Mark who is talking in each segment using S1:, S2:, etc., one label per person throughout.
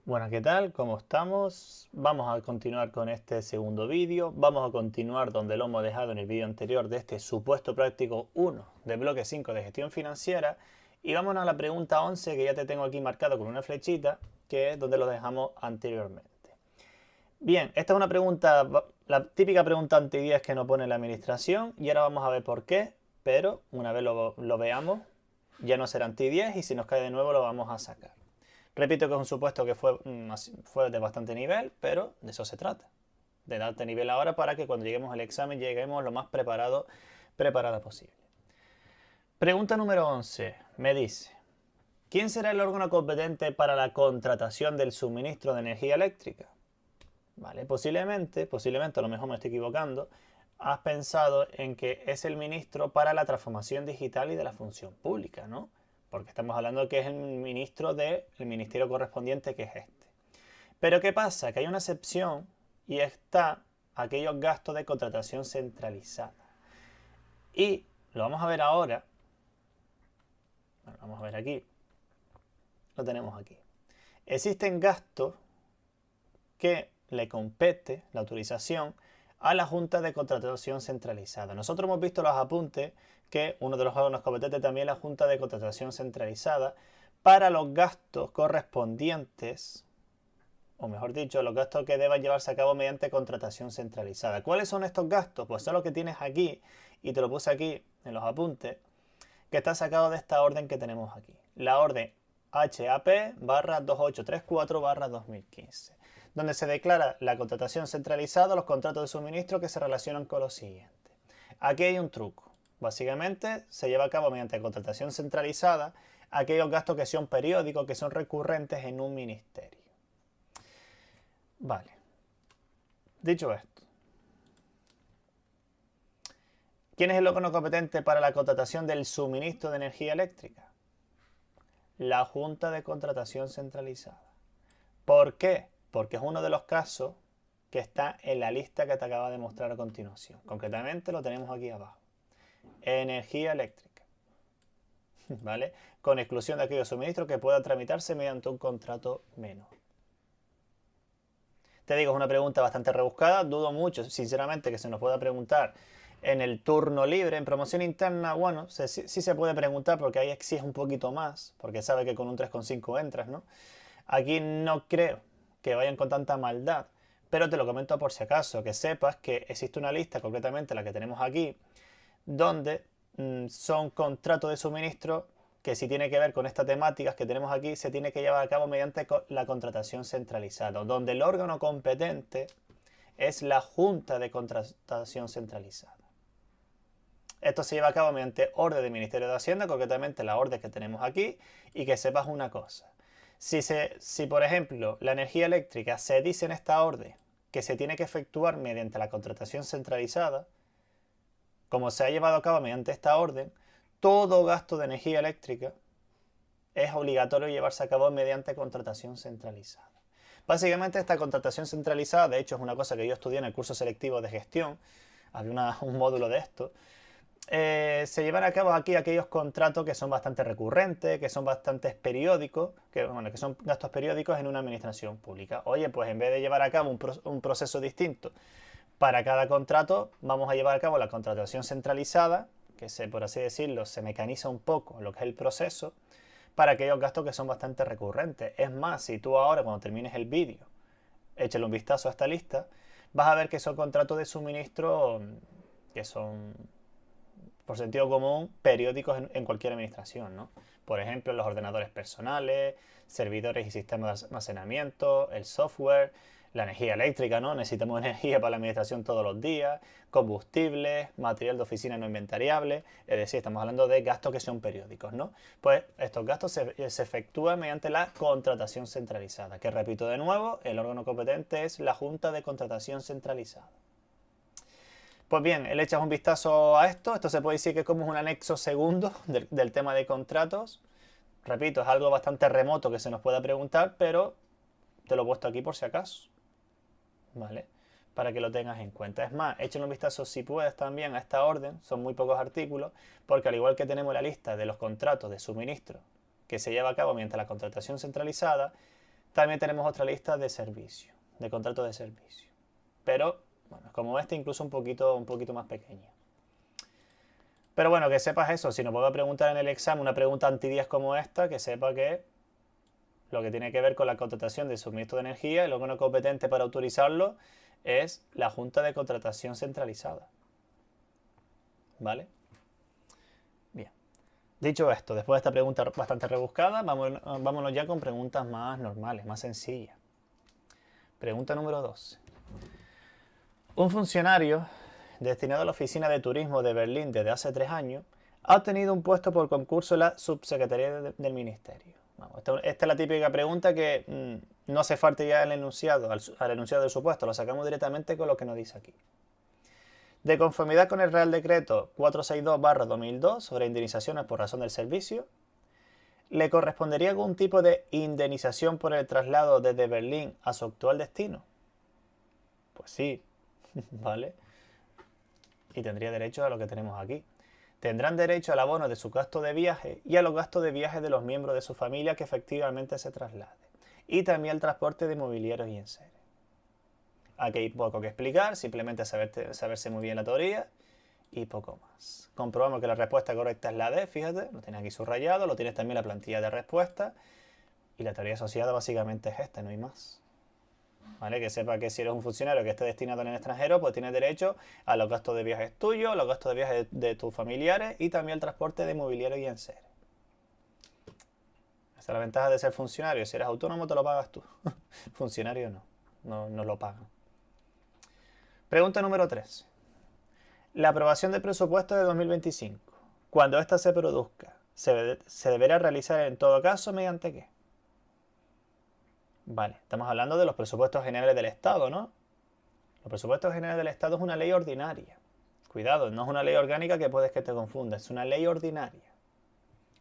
S1: Bueno, ¿qué tal? ¿Cómo estamos? Vamos a continuar con este segundo vídeo. Vamos a continuar donde lo hemos dejado en el vídeo anterior de este supuesto práctico 1 de bloque 5 de gestión financiera. Y vámonos a la pregunta 11 que ya te tengo aquí marcado con una flechita, que es donde lo dejamos anteriormente. Bien, esta es una pregunta, la típica pregunta anti-10 que nos pone la administración y ahora vamos a ver por qué, pero una vez lo veamos ya no será anti-10 y si nos cae de nuevo lo vamos a sacar. Repito que es un supuesto que fue de bastante nivel, pero de eso se trata. De darte nivel ahora para que cuando lleguemos al examen lleguemos lo más preparada posible. Pregunta número 11. Me dice, ¿quién será el órgano competente para la contratación del suministro de energía eléctrica? Vale, posiblemente, a lo mejor me estoy equivocando, has pensado en que es el ministro para la transformación digital y de la función pública, ¿no? Porque estamos hablando que es el ministro del ministerio correspondiente, que es este. Pero ¿qué pasa? Que hay una excepción y está aquellos gastos de contratación centralizada. Y lo vamos a ver ahora. Bueno, vamos a ver aquí. Lo tenemos aquí. Existen gastos que le compete la autorización a la Junta de Contratación Centralizada. Nosotros hemos visto los apuntes que uno de los órganos competentes también es la Junta de Contratación Centralizada para los gastos correspondientes, o mejor dicho, los gastos que deban llevarse a cabo mediante contratación centralizada. ¿Cuáles son estos gastos? Pues son los que tienes aquí, y te lo puse aquí en los apuntes, que está sacado de esta orden que tenemos aquí. La orden HAP/2834/2015, donde se declara la contratación centralizada, los contratos de suministro que se relacionan con lo siguiente. Aquí hay un truco. Básicamente se lleva a cabo mediante contratación centralizada aquellos gastos que son periódicos, que son recurrentes en un ministerio. Vale. Dicho esto, ¿quién es el órgano competente para la contratación del suministro de energía eléctrica? La Junta de Contratación Centralizada. ¿Por qué? Porque es uno de los casos que está en la lista que te acaba de mostrar a continuación. Concretamente lo tenemos aquí abajo. Energía eléctrica. ¿Vale? Con exclusión de aquellos suministros que puedan tramitarse mediante un contrato menor. Te digo, es una pregunta bastante rebuscada. Dudo mucho, sinceramente, que se nos pueda preguntar en el turno libre. En promoción interna, bueno, sí se puede preguntar porque ahí exige un poquito más, porque sabe que con un 3,5 entras, ¿no? Aquí no creo que vayan con tanta maldad, pero te lo comento por si acaso, que sepas que existe una lista, concretamente la que tenemos aquí, donde son contratos de suministro que si tiene que ver con estas temáticas que tenemos aquí, se tiene que llevar a cabo mediante la contratación centralizada, donde el órgano competente es la Junta de Contratación Centralizada. Esto se lleva a cabo mediante orden del Ministerio de Hacienda, concretamente la orden que tenemos aquí, y que sepas una cosa. Si por ejemplo la energía eléctrica se dice en esta orden que se tiene que efectuar mediante la contratación centralizada, como se ha llevado a cabo mediante esta orden, todo gasto de energía eléctrica es obligatorio llevarse a cabo mediante contratación centralizada. Básicamente esta contratación centralizada, de hecho es una cosa que yo estudié en el curso selectivo de gestión, había un módulo de esto, se llevan a cabo aquí aquellos contratos que son bastante recurrentes, que son bastante periódicos, que son gastos periódicos en una administración pública. Oye, pues en vez de llevar a cabo un proceso distinto para cada contrato, vamos a llevar a cabo la contratación centralizada, que por así decirlo, se mecaniza un poco lo que es el proceso, para aquellos gastos que son bastante recurrentes. Es más, si tú ahora, cuando termines el vídeo, échale un vistazo a esta lista, vas a ver que son contratos de suministro que son, por sentido común, periódicos en cualquier administración, ¿no? Por ejemplo, los ordenadores personales, servidores y sistemas de almacenamiento, el software, la energía eléctrica, ¿no? Necesitamos energía para la administración todos los días, combustibles, material de oficina no inventariable, es decir, estamos hablando de gastos que son periódicos, ¿no? Pues estos gastos se efectúan mediante la contratación centralizada, que repito de nuevo, el órgano competente es la Junta de Contratación Centralizada. Pues bien, le echas un vistazo a esto se puede decir que es como un anexo segundo del tema de contratos. Repito, es algo bastante remoto que se nos pueda preguntar, pero te lo he puesto aquí por si acaso, ¿vale? Para que lo tengas en cuenta. Es más, échale un vistazo si puedes también a esta orden, son muy pocos artículos, porque al igual que tenemos la lista de los contratos de suministro que se lleva a cabo mediante la contratación centralizada, también tenemos otra lista de servicio, de contratos de servicio. Pero, bueno, como este, incluso un poquito más pequeña. Pero bueno, que sepas eso. Si nos vuelve a preguntar en el examen una pregunta anti-10 como esta, que sepa que lo que tiene que ver con la contratación de suministro de energía, el órgano competente para autorizarlo es la Junta de Contratación Centralizada. ¿Vale? Bien. Dicho esto, después de esta pregunta bastante rebuscada, vámonos ya con preguntas más normales, más sencillas. Pregunta número 12. Un funcionario destinado a la Oficina de Turismo de Berlín desde hace 3 años ha obtenido un puesto por concurso en la Subsecretaría del Ministerio. Vamos, esta es la típica pregunta que no hace falta ya el enunciado, al enunciado de su puesto, lo sacamos directamente con lo que nos dice aquí. De conformidad con el Real Decreto 462/2002 sobre indemnizaciones por razón del servicio, ¿le correspondería algún tipo de indemnización por el traslado desde Berlín a su actual destino? Pues sí, ¿vale? Y tendría derecho a lo que tenemos aquí. Tendrán derecho al abono de su gasto de viaje y a los gastos de viaje de los miembros de su familia que efectivamente se traslade. Y también al transporte de mobiliarios y enseres. Aquí hay poco que explicar, simplemente saberse muy bien la teoría y poco más. Comprobamos que la respuesta correcta es la D, fíjate, lo tienes aquí subrayado, lo tienes también la plantilla de respuesta y la teoría asociada básicamente es esta, no hay más. ¿Vale? Que sepa que si eres un funcionario que esté destinado en el extranjero, pues tienes derecho a los gastos de viajes tuyos, los gastos de viajes de tus familiares y también al transporte de mobiliario y enseres. Esa es la ventaja de ser funcionario. Si eres autónomo te lo pagas tú. Funcionario no lo pagan. Pregunta número 3. La aprobación del presupuesto de 2025. Cuando ésta se produzca, ¿se deberá realizar en todo caso mediante qué? Vale, estamos hablando de los presupuestos generales del Estado, ¿no? Los presupuestos generales del Estado es una ley ordinaria. Cuidado, no es una ley orgánica que puedes que te confunda, es una ley ordinaria.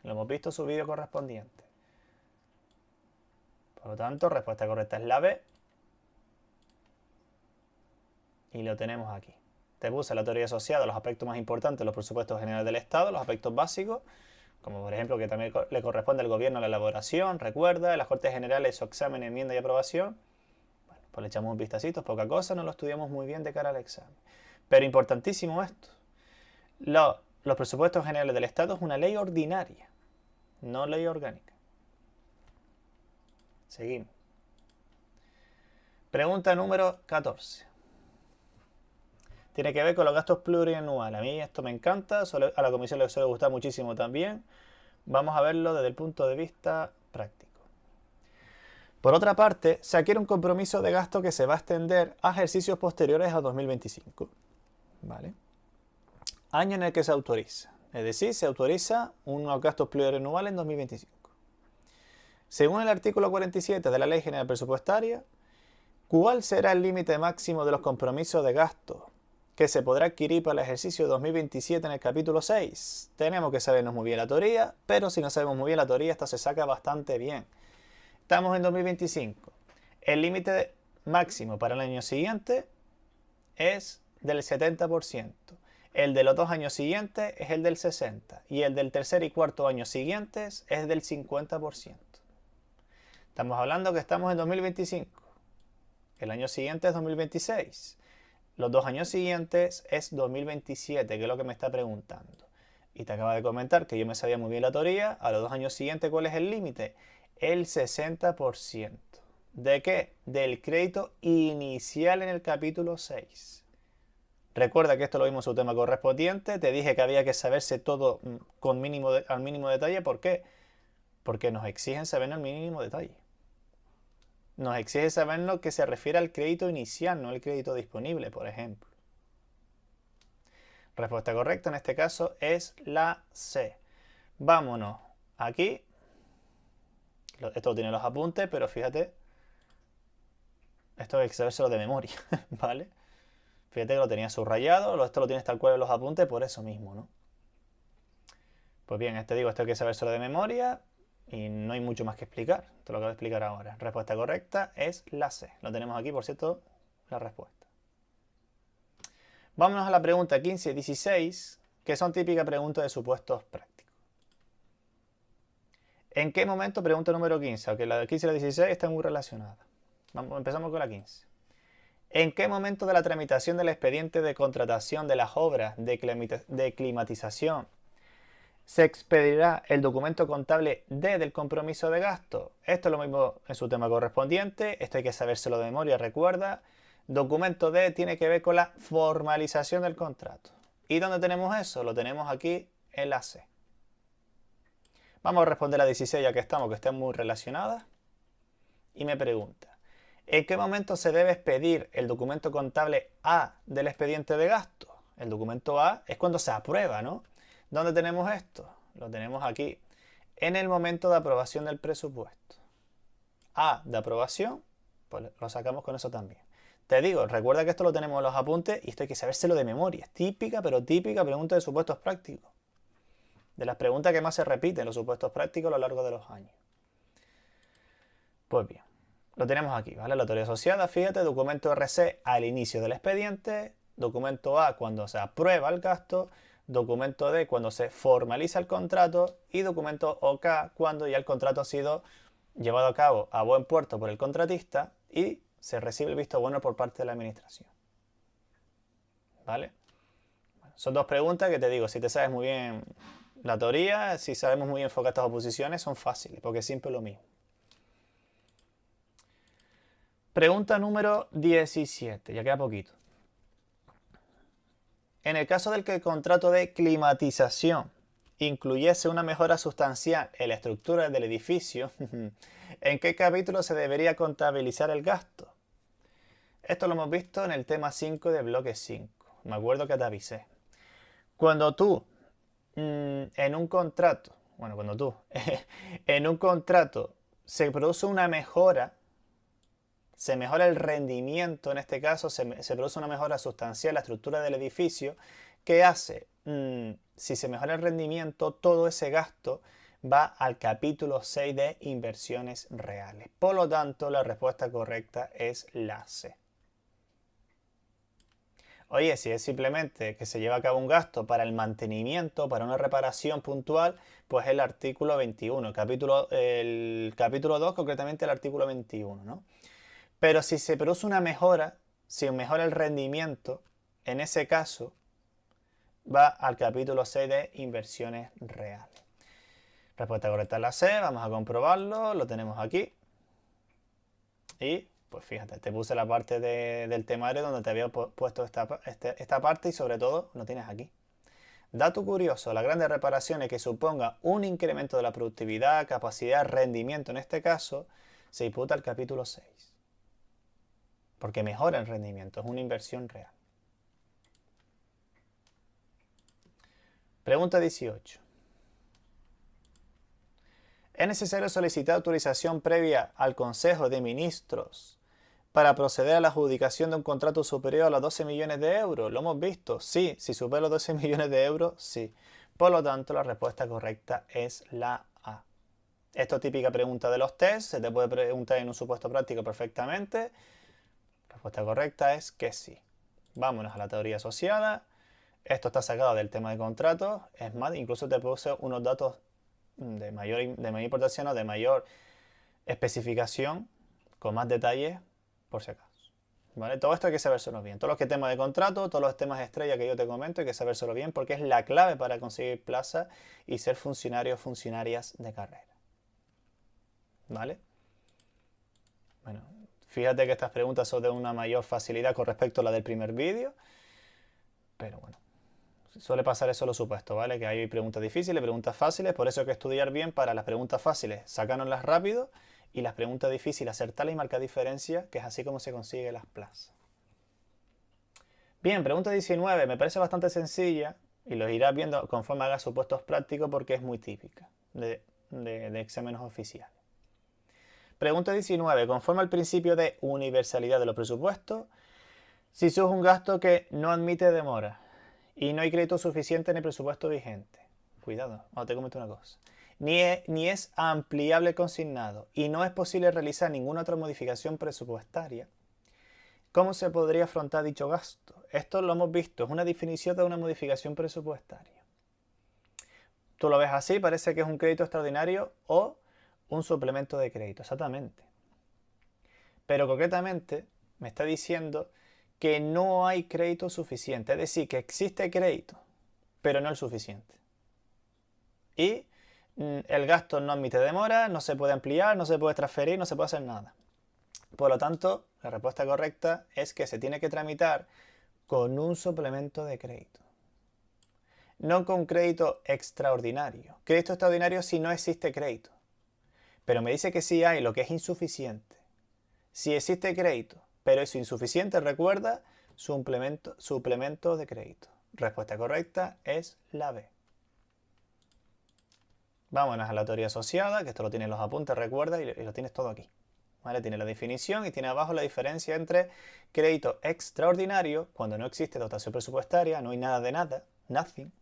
S1: Lo hemos visto en su vídeo correspondiente. Por lo tanto, respuesta correcta es la B. Y lo tenemos aquí. Te puse la teoría asociada a los aspectos más importantes de los presupuestos generales del Estado, los aspectos básicos, como por ejemplo que también le corresponde al gobierno la elaboración, recuerda, en las Cortes Generales su examen, enmienda y aprobación. Bueno, pues le echamos un vistacito, es poca cosa, no lo estudiamos muy bien de cara al examen. Pero importantísimo esto, los presupuestos generales del Estado es una ley ordinaria, no ley orgánica. Seguimos. Pregunta número 14. Tiene que ver con los gastos plurianuales. A mí esto me encanta, a la comisión le suele gustar muchísimo también. Vamos a verlo desde el punto de vista práctico. Por otra parte, se adquiere un compromiso de gasto que se va a extender a ejercicios posteriores a 2025. ¿Vale? Año en el que se autoriza. Es decir, se autoriza unos gastos plurianuales en 2025. Según el artículo 47 de la Ley General Presupuestaria, ¿cuál será el límite máximo de los compromisos de gasto que se podrá adquirir para el ejercicio 2027 en el capítulo 6? Tenemos que sabernos muy bien la teoría, pero si no sabemos muy bien la teoría, esta se saca bastante bien. Estamos en 2025. El límite máximo para el año siguiente es del 70%. El de los 2 años siguientes es el del 60%. Y el del tercer y cuarto año siguientes es del 50%. Estamos hablando que estamos en 2025. El año siguiente es 2026. Los 2 años siguientes es 2027, que es lo que me está preguntando. Y te acaba de comentar que yo me sabía muy bien la teoría. A los 2 años siguientes, ¿cuál es el límite? El 60%. ¿De qué? Del crédito inicial en el capítulo 6. Recuerda que esto lo vimos en su tema correspondiente. Te dije que había que saberse todo al mínimo detalle. ¿Por qué? Porque nos exigen saber al mínimo detalle. Nos exige saber lo que se refiere al crédito inicial, no al crédito disponible, por ejemplo. Respuesta correcta en este caso es la C. Vámonos aquí. Esto tiene los apuntes, pero fíjate, esto hay que sabérselo de memoria, ¿vale? Fíjate que lo tenía subrayado, esto lo tienes tal cual en los apuntes por eso mismo, ¿no? Pues bien, esto hay que sabérselo de memoria. Y no hay mucho más que explicar, te lo acabo de explicar ahora. Respuesta correcta es la C. Lo tenemos aquí, por cierto, la respuesta. Vámonos a la pregunta 15 y 16, que son típicas preguntas de supuestos prácticos. ¿En qué momento? Pregunta número 15, aunque la 15 y la 16 están muy relacionadas. Empezamos con la 15. ¿En qué momento de la tramitación del expediente de contratación de las obras de climatización se expedirá el documento contable D del compromiso de gasto? Esto es lo mismo en su tema correspondiente, esto hay que sabérselo de memoria, recuerda. Documento D tiene que ver con la formalización del contrato. ¿Y dónde tenemos eso? Lo tenemos aquí en la C. Vamos a responder a 16 ya que estamos, que están muy relacionadas. Y me pregunta, ¿en qué momento se debe expedir el documento contable A del expediente de gasto? El documento A es cuando se aprueba, ¿no? ¿Dónde tenemos esto? Lo tenemos aquí, en el momento de aprobación del presupuesto. A de aprobación, pues lo sacamos con eso también. Te digo, recuerda que esto lo tenemos en los apuntes y esto hay que sabérselo de memoria. Es típica, pero típica pregunta de supuestos prácticos. De las preguntas que más se repiten en los supuestos prácticos a lo largo de los años. Pues bien, lo tenemos aquí, ¿vale? La teoría asociada, fíjate, documento RC al inicio del expediente, documento A cuando se aprueba el gasto, documento D cuando se formaliza el contrato y documento OK cuando ya el contrato ha sido llevado a cabo a buen puerto por el contratista y se recibe el visto bueno por parte de la administración. ¿Vale? Bueno, son dos preguntas que te digo, si te sabes muy bien la teoría, si sabemos muy bien enfocar estas oposiciones, son fáciles, porque es siempre lo mismo. Pregunta número 17, ya queda poquito. En el caso del que el contrato de climatización incluyese una mejora sustancial en la estructura del edificio, ¿en qué capítulo se debería contabilizar el gasto? Esto lo hemos visto en el tema 5 de bloque 5. Me acuerdo que te avisé. Cuando tú, en un contrato, en un contrato se produce una mejora, se mejora el rendimiento, en este caso se produce una mejora sustancial en la estructura del edificio, ¿qué hace? Si se mejora el rendimiento, todo ese gasto va al capítulo 6 de inversiones reales. Por lo tanto, la respuesta correcta es la C. Oye, si es simplemente que se lleva a cabo un gasto para el mantenimiento, para una reparación puntual, pues el artículo 21, el capítulo 2, concretamente el artículo 21, ¿no? Pero si se produce una mejora, si mejora el rendimiento, en ese caso va al capítulo 6 de inversiones reales. Respuesta correcta es la C, vamos a comprobarlo, lo tenemos aquí. Y pues fíjate, te puse la parte del temario donde te había puesto esta parte y sobre todo lo tienes aquí. Dato curioso, las grandes reparaciones que suponga un incremento de la productividad, capacidad, rendimiento en este caso, se imputa al capítulo 6. Porque mejora el rendimiento, es una inversión real. Pregunta 18. ¿Es necesario solicitar autorización previa al Consejo de Ministros para proceder a la adjudicación de un contrato superior a los 12 millones de euros? ¿Lo hemos visto? Sí. Si supera los 12 millones de euros, sí. Por lo tanto, la respuesta correcta es la A. Esto es típica pregunta de los test, se te puede preguntar en un supuesto práctico perfectamente. La respuesta correcta es que sí. Vámonos a la teoría asociada. Esto está sacado del tema de contratos. Es más, incluso te puse unos datos de mayor importancia, no, de mayor especificación, con más detalles, por si acaso. ¿Vale? Todo esto hay que sabérselo bien. Todos los que temas de contrato, todos los temas estrella que yo te comento, hay que sabérselo bien porque es la clave para conseguir plaza y ser funcionarios o funcionarias de carrera. ¿Vale? Bueno, fíjate que estas preguntas son de una mayor facilidad con respecto a la del primer vídeo, pero bueno, suele pasar eso lo supuesto, ¿vale? Que hay preguntas difíciles, preguntas fáciles, por eso hay que estudiar bien para las preguntas fáciles, sacárnoslas rápido, y las preguntas difíciles, acertarlas y marcar diferencia, que es así como se consigue las plazas. Bien, pregunta 19, me parece bastante sencilla, y lo irás viendo conforme hagas supuestos prácticos porque es muy típica de exámenes oficiales. Pregunta 19, conforme al principio de universalidad de los presupuestos, si surge un gasto que no admite demora, y no hay crédito suficiente en el presupuesto vigente. Cuidado, ahora te comento una cosa. Ni es ampliable el consignado y no es posible realizar ninguna otra modificación presupuestaria. ¿Cómo se podría afrontar dicho gasto? Esto lo hemos visto, es una definición de una modificación presupuestaria. Tú lo ves así, parece que es un crédito extraordinario o Un suplemento de crédito, exactamente. Pero concretamente me está diciendo que no hay crédito suficiente. Es decir, que existe crédito, pero no el suficiente. Y el gasto no admite demora, no se puede ampliar, no se puede transferir, no se puede hacer nada. Por lo tanto, la respuesta correcta es que se tiene que tramitar con un suplemento de crédito. No con crédito extraordinario. Crédito extraordinario si no existe crédito. Pero me dice que sí hay, lo que es insuficiente. Si existe crédito, pero es insuficiente, recuerda, suplemento de crédito. Respuesta correcta es la B. Vámonos a la teoría asociada, que esto lo tienes en los apuntes, recuerda, y lo tienes todo aquí. ¿Vale? Tiene la definición y tiene abajo la diferencia entre crédito extraordinario, cuando no existe dotación presupuestaria, no hay nada de nada, nothing,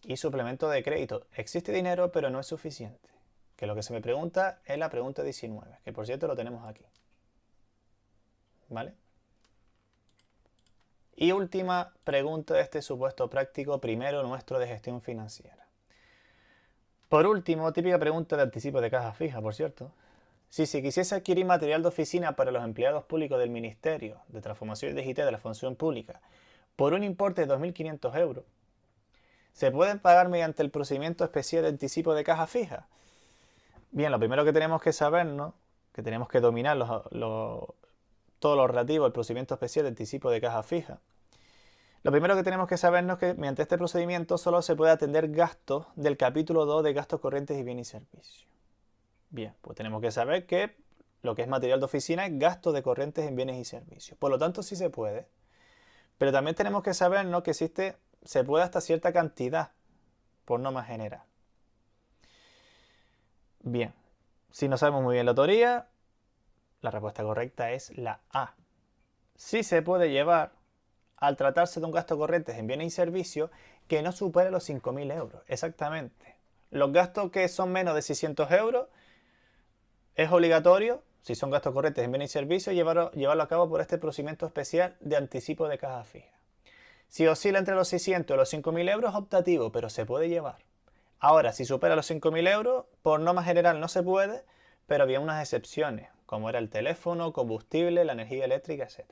S1: y suplemento de crédito. Existe dinero, pero no es suficiente. Que lo que se me pregunta es la pregunta 19, que por cierto lo tenemos aquí. ¿Vale? Y última pregunta de este supuesto práctico primero nuestro de gestión financiera. Por último, típica pregunta de anticipo de caja fija, por cierto. Si se quisiese adquirir material de oficina para los empleados públicos del Ministerio de Transformación Digital de la Función Pública por un importe de 2.500 euros, ¿se puede pagar mediante el procedimiento especial de anticipo de caja fija? Bien, lo primero que tenemos que saber, ¿no? Que tenemos que dominar todo lo relativo al procedimiento especial de anticipo de caja fija. Lo primero que tenemos que sabernos es que mediante este procedimiento solo se puede atender gastos del capítulo 2 de gastos corrientes y bienes y servicios. Bien, pues tenemos que saber que lo que es material de oficina es gasto de corrientes en bienes y servicios. Por lo tanto, sí se puede. Pero también tenemos que sabernos que se puede hasta cierta cantidad, por norma general. Bien, si no sabemos muy bien la teoría, la respuesta correcta es la A. Sí se puede llevar al tratarse de un gasto corriente en bienes y servicios que no supere los 5.000 euros. Exactamente. Los gastos que son menos de 600 euros es obligatorio, si son gastos corrientes en bienes y servicios, llevarlo a cabo por este procedimiento especial de anticipo de caja fija. Si oscila entre los 600 y los 5.000 euros es optativo, pero se puede llevar. Ahora, si supera los 5.000 euros, por norma general no se puede, pero había unas excepciones, como era el teléfono, combustible, la energía eléctrica, etc.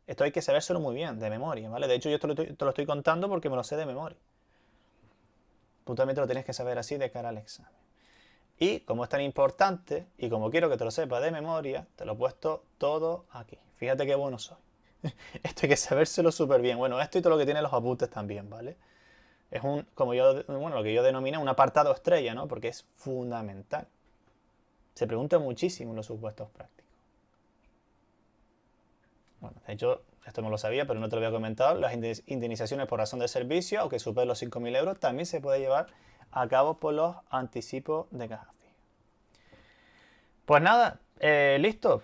S1: Esto hay que sabérselo muy bien, de memoria, ¿vale? De hecho, yo te lo estoy contando porque me lo sé de memoria. Tú también te lo tienes que saber así de cara al examen. Y como es tan importante, y como quiero que te lo sepas de memoria, te lo he puesto todo aquí. Fíjate qué bueno soy. Esto hay que sabérselo súper bien. Bueno, esto y todo lo que tiene los apuntes también, ¿vale? Es lo que yo denomino un apartado estrella, ¿no? Porque es fundamental. Se pregunta muchísimo en los supuestos prácticos. Bueno, de hecho, esto no lo sabía, pero no te lo había comentado. Las indemnizaciones por razón de servicio, aunque superen los 5.000 euros, también se puede llevar a cabo por los anticipos de caja fija. Pues nada, listo.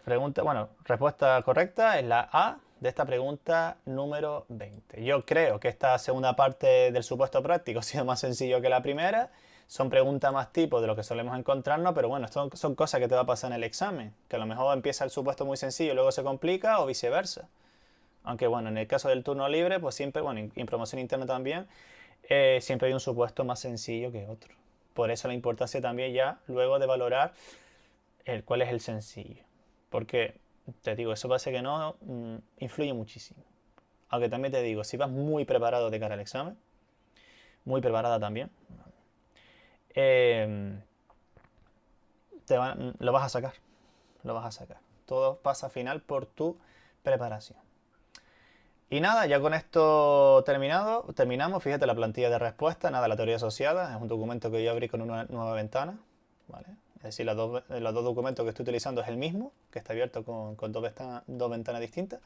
S1: Respuesta correcta es la A de esta pregunta número 20. Yo creo que esta segunda parte del supuesto práctico ha sido más sencillo que la primera. Son preguntas más tipo de lo que solemos encontrarnos, pero bueno, son cosas que te va a pasar en el examen. Que a lo mejor empieza el supuesto muy sencillo y luego se complica o viceversa. Aunque bueno, en el caso del turno libre, pues siempre, bueno, en promoción interna también, siempre hay un supuesto más sencillo que otro. Por eso la importancia también ya luego de valorar cuál es el sencillo. Porque, te digo, eso parece que no influye muchísimo. Aunque también te digo, si vas muy preparado de cara al examen, muy preparada también, lo vas a sacar. Lo vas a sacar. Todo pasa al final por tu preparación. Y nada, ya con esto terminamos. Fíjate la plantilla de respuesta, nada, la teoría asociada. Es un documento que yo abrí con una nueva ventana. ¿Vale? Es decir, los dos documentos que estoy utilizando es el mismo, que está abierto con dos ventanas distintas.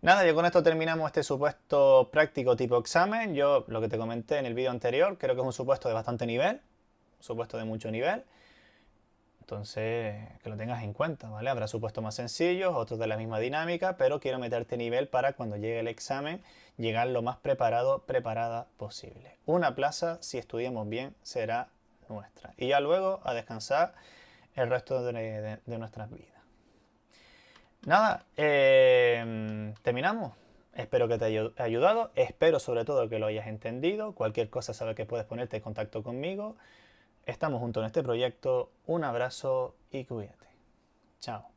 S1: Nada, ya con esto terminamos este supuesto práctico tipo examen. Yo, lo que te comenté en el vídeo anterior, creo que es un supuesto de bastante nivel, un supuesto de mucho nivel. Entonces, que lo tengas en cuenta, ¿vale? Habrá supuestos más sencillos, otros de la misma dinámica, pero quiero meterte nivel para cuando llegue el examen, llegar lo más preparada posible. Una plaza, si estudiamos bien, será nuestra. Y ya luego a descansar el resto de nuestras vidas. Nada, terminamos. Espero que te haya ayudado. Espero sobre todo que lo hayas entendido. Cualquier cosa sabes que puedes ponerte en contacto conmigo. Estamos juntos en este proyecto. Un abrazo y cuídate. Chao.